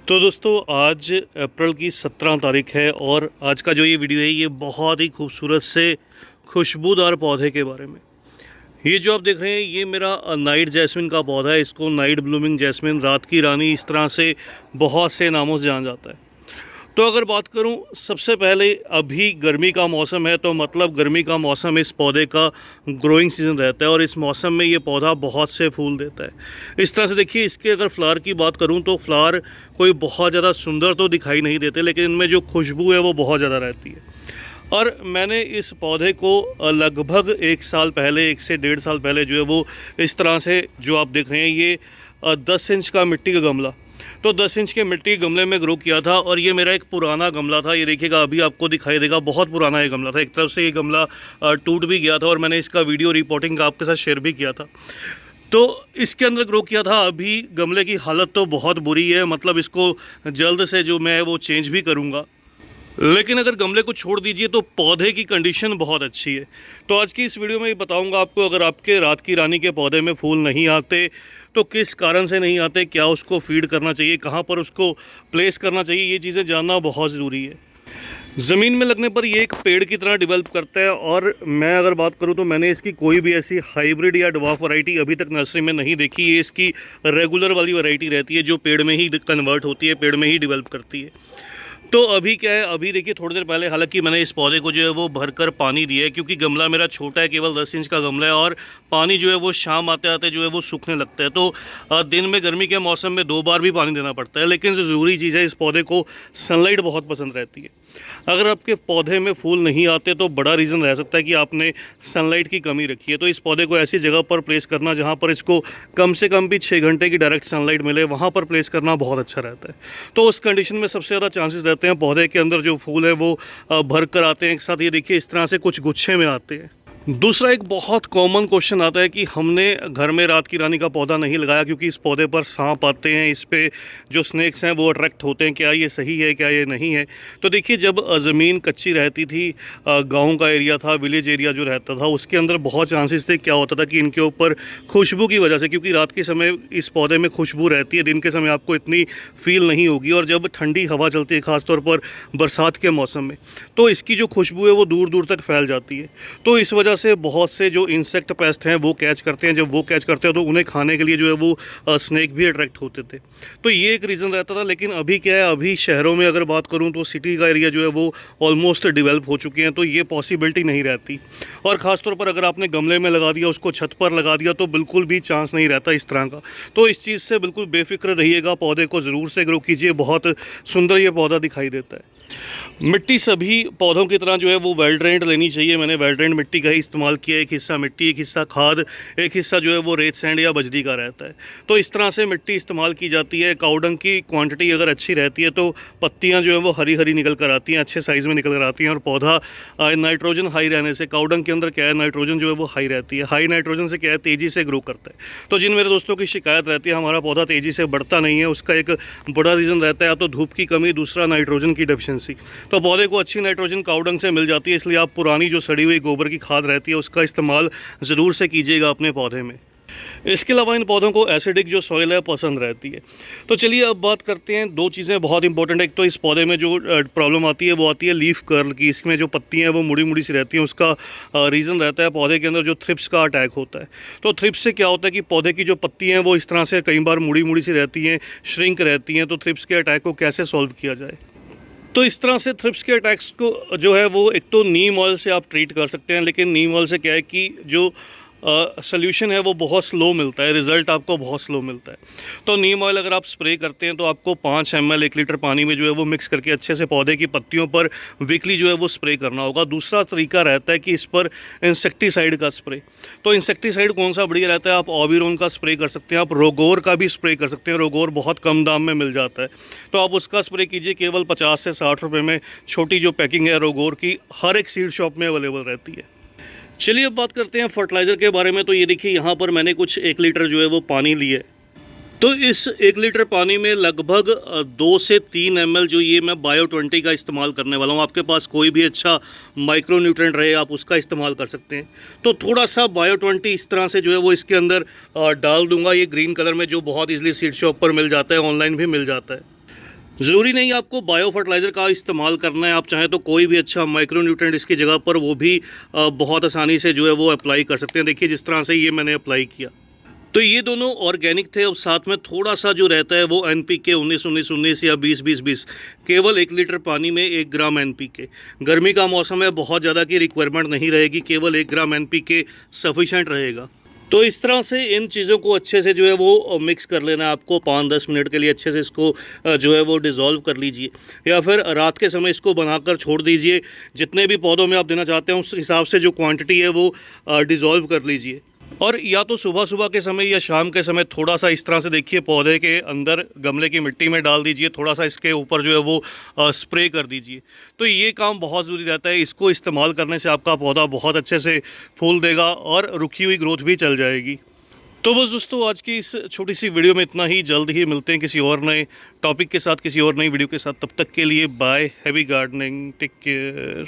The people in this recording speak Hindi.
तो दोस्तों आज अप्रैल की 17 तारीख है और आज का जो ये वीडियो है ये बहुत ही खूबसूरत से खुशबूदार पौधे के बारे में। ये जो आप देख रहे हैं ये मेरा नाइट जैस्मिन का पौधा है। इसको नाइट ब्लूमिंग जैस्मिन, रात की रानी, इस तरह से बहुत से नामों से जाना जाता है। तो अगर बात करूं, सबसे पहले अभी गर्मी का मौसम है तो मतलब गर्मी का मौसम इस पौधे का ग्रोइंग सीज़न रहता है और इस मौसम में ये पौधा बहुत से फूल देता है। इस तरह से देखिए, इसके अगर फ्लावर की बात करूं तो फ्लावर कोई बहुत ज़्यादा सुंदर तो दिखाई नहीं देते, लेकिन इनमें जो खुशबू है वो बहुत ज़्यादा रहती है। और मैंने इस पौधे को लगभग 1 साल पहले, 1 से 1.5 साल पहले जो है वो इस तरह से जो आप देख रहे हैं ये 10 इंच का मिट्टी का गमला, तो 10 इंच के मिट्टी के गमले में ग्रो किया था। और ये मेरा एक पुराना गमला था, ये देखिएगा अभी आपको दिखाई देगा, बहुत पुराना ये गमला था। एक तरफ से ये गमला टूट भी गया था और मैंने इसका वीडियो रिपोर्टिंग आपके साथ शेयर भी किया था। तो इसके अंदर ग्रो किया था। अभी गमले की हालत तो बहुत बुरी है, मतलब इसको जल्द से जो मैं वो चेंज भी करूँगा। लेकिन अगर गमले को छोड़ दीजिए तो पौधे की कंडीशन बहुत अच्छी है। तो आज की इस वीडियो में बताऊंगा आपको, अगर आपके रात की रानी के पौधे में फूल नहीं आते तो किस कारण से नहीं आते, क्या उसको फीड करना चाहिए, कहाँ पर उसको प्लेस करना चाहिए, ये चीज़ें जानना बहुत ज़रूरी है। ज़मीन में लगने पर ये एक पेड़ की तरह डेवलप करता है। और मैं अगर बात करूं तो मैंने इसकी कोई भी ऐसी हाइब्रिड या ड्वार्फ वैरायटी अभी तक नर्सरी में नहीं देखी। ये इसकी रेगुलर वाली वैरायटी रहती है जो पेड़ में ही कन्वर्ट होती है, पेड़ में ही डेवलप करती है। तो अभी क्या है, अभी देखिए थोड़ी देर पहले हालांकि मैंने इस पौधे को जो है वो भरकर पानी दिया है, क्योंकि गमला मेरा छोटा है, केवल 10 इंच का गमला है और पानी जो है वो शाम आते आते जो है वो सूखने लगता है। तो दिन में गर्मी के मौसम में 2 बार भी पानी देना पड़ता है। लेकिन जो ज़रूरी चीज़ है, इस पौधे को सनलाइट बहुत पसंद रहती है। अगर आपके पौधे में फूल नहीं आते तो बड़ा रीज़न रह सकता है कि आपने सनलाइट की कमी रखी है। तो इस पौधे को ऐसी जगह पर प्लेस करना जहाँ पर इसको कम से कम भी 6 घंटे की डायरेक्ट सनलाइट मिले, वहाँ पर प्लेस करना बहुत अच्छा रहता है। तो उस कंडीशन में सबसे ज़्यादा चांसेस रहते हैं पौधे के अंदर जो फूल है वो भर कर आते हैं एक साथ। ये देखिए इस तरह से कुछ गुच्छे में आते हैं। दूसरा एक बहुत कॉमन क्वेश्चन आता है कि हमने घर में रात की रानी का पौधा नहीं लगाया क्योंकि इस पौधे पर सांप आते हैं, इस पे जो स्नेक्स हैं वो अट्रैक्ट होते हैं, क्या ये सही है, क्या ये नहीं है। तो देखिए, जब ज़मीन कच्ची रहती थी, गांव का एरिया था, विलेज एरिया जो रहता था, उसके अंदर बहुत चांसेस थे क्या होता था कि इनके ऊपर खुशबू की वजह से, क्योंकि रात के समय इस पौधे में खुशबू रहती है, दिन के समय आपको इतनी फील नहीं होगी। और जब ठंडी हवा चलती है ख़ासतौर पर बरसात के मौसम में, तो इसकी जो खुशबू है वो दूर दूर तक फैल जाती है। तो इस वजह से बहुत से जो इंसेक्ट पेस्ट हैं वो कैच करते हैं। जब वो कैच करते हैं तो उन्हें खाने के लिए जो है वो स्नेक भी अट्रैक्ट होते थे। तो ये एक रीज़न रहता था। लेकिन अभी क्या है, अभी शहरों में अगर बात करूं तो सिटी का एरिया जो है वो ऑलमोस्ट डेवलप हो चुके हैं, तो ये पॉसिबिलिटी नहीं रहती। और ख़ासतौर पर अगर आपने गमले में लगा दिया, उसको छत पर लगा दिया, तो बिल्कुल भी चांस नहीं रहता इस तरह का। तो इस चीज़ से बिल्कुल बेफिक्र रहिएगा, पौधे को ज़रूर से ग्रो कीजिए, बहुत सुंदर ये पौधा दिखाई देता है। मिट्टी सभी पौधों की तरह जो है वो वेल ड्रेन्ड लेनी चाहिए। मैंने वेल ड्रेन्ड मिट्टी का ही इस्तेमाल किया। एक हिस्सा मिट्टी, एक हिस्सा खाद, एक हिस्सा जो है वो रेत सैंड या बजरी का रहता है। तो इस तरह से मिट्टी इस्तेमाल की जाती है। काउडंग की क्वांटिटी अगर अच्छी रहती है तो पत्तियां जो है वो हरी हरी निकल कर आती हैं, अच्छे साइज़ में निकल कर आती हैं। और पौधा नाइट्रोजन हाई रहने से, काउडंग के अंदर क्या है, नाइट्रोजन जो है वो हाई रहती है। हाई नाइट्रोजन से क्या है, तेज़ी से ग्रो करता है। तो जिन मेरे दोस्तों की शिकायत रहती है हमारा पौधा तेज़ी से बढ़ता नहीं है, उसका एक बड़ा रीज़न रहता है या तो धूप की कमी, दूसरा नाइट्रोजन की डेफिशिएंसी। तो पौधे को अच्छी नाइट्रोजन काउडंग से मिल जाती है, इसलिए आप पुरानी जो सड़ी हुई गोबर की खाद रहती है उसका इस्तेमाल ज़रूर से कीजिएगा अपने पौधे में। इसके अलावा इन पौधों को एसिडिक जो सॉइल है पसंद रहती है। तो चलिए अब बात करते हैं, 2 चीज़ें बहुत इंपॉर्टेंट है। एक तो इस पौधे में जो प्रॉब्लम आती है वो आती है लीफ कर्ल की। इसमें जो पत्तियां हैं वो मुड़ी मुड़ी सी रहती हैं। उसका रीज़न रहता है पौधे के अंदर जो थ्रिप्स का अटैक होता है। तो थ्रिप्स से क्या होता है कि पौधे की जो पत्तियाँ हैं वो इस तरह से कई बार मुड़ी मुड़ी सी रहती हैं, श्रिंक रहती हैं। तो थ्रिप्स के अटैक को कैसे सॉल्व किया जाए, तो इस तरह से थ्रिप्स के अटैक्स को जो है वो एक तो नीम ऑयल से आप ट्रीट कर सकते हैं। लेकिन नीम ऑयल से क्या है कि जो सोल्यूशन है वो बहुत स्लो मिलता है, रिज़ल्ट आपको बहुत स्लो मिलता है। तो नीम ऑयल अगर आप स्प्रे करते हैं तो आपको 5 ml 1 लीटर पानी में जो है वो मिक्स करके अच्छे से पौधे की पत्तियों पर वीकली जो है वो स्प्रे करना होगा। दूसरा तरीका रहता है कि इस पर इंसेक्टिसाइड का स्प्रे। तो इंसेक्टिसाइड कौन सा बढ़िया रहता है, आप ऑबिरोन का स्प्रे कर सकते हैं, आप रोगोर का भी स्प्रे कर सकते हैं। रोगोर बहुत कम दाम में मिल जाता है, तो आप उसका स्प्रे कीजिए। केवल 50 से 60 रुपये में छोटी जो पैकिंग है रोगोर की, हर एक सीड शॉप में अवेलेबल रहती है। चलिए अब बात करते हैं फर्टिलाइज़र के बारे में। तो ये देखिए यहाँ पर मैंने कुछ 1 लीटर जो है वो पानी लिए। तो इस 1 लीटर पानी में लगभग 2 से 3 ml जो ये मैं बायो 20 का इस्तेमाल करने वाला हूँ। आपके पास कोई भी अच्छा माइक्रो न्यूट्रेंट रहे आप उसका इस्तेमाल कर सकते हैं। तो थोड़ा सा बायो 20 इस तरह से जो है वो इसके अंदर डाल दूंगा। ये ग्रीन कलर में जो बहुत ईजिली सीड शॉप पर मिल जाता है, ऑनलाइन भी मिल जाता है। ज़रूरी नहीं आपको बायो फर्टिलाइज़र का इस्तेमाल करना है, आप चाहें तो कोई भी अच्छा माइक्रो न्यूट्रिएंट इसकी जगह पर वो भी बहुत आसानी से जो है वो अप्लाई कर सकते हैं। देखिए जिस तरह से ये मैंने अप्लाई किया, तो ये दोनों ऑर्गेनिक थे और साथ में थोड़ा-सा जो रहता है वो एनपीके 19-19-19 या 20-20-20 केवल 1 लीटर पानी में 1 ग्राम एनपीके। गर्मी का मौसम है, बहुत ज़्यादा की रिक्वायरमेंट नहीं रहेगी, केवल 1 ग्राम एनपीके सफिशिएंट रहेगा। तो इस तरह से इन चीज़ों को अच्छे से जो है वो मिक्स कर लेना है आपको 5-10 मिनट के लिए अच्छे से इसको जो है वो डिज़ोल्व कर लीजिए या फिर रात के समय इसको बनाकर छोड़ दीजिए। जितने भी पौधों में आप देना चाहते हैं उस हिसाब से जो क्वांटिटी है वो डिज़ोल्व कर लीजिए। और या तो सुबह-सुबह के समय या शाम के समय थोड़ा-सा इस तरह से देखिए पौधे के अंदर गमले की मिट्टी में डाल दीजिए, थोड़ा-सा इसके ऊपर जो है वो स्प्रे कर दीजिए। तो ये काम बहुत ज़रूरी रहता है, इसको इस्तेमाल करने से आपका पौधा बहुत अच्छे से फूल देगा और रुकी हुई ग्रोथ भी चल जाएगी। तो बस दोस्तों आज की इस छोटी-सी वीडियो में इतना ही, जल्द ही मिलते हैं किसी और नए टॉपिक के साथ, किसी और नई वीडियो के साथ। तब तक के लिए bye, happy gardening, take care.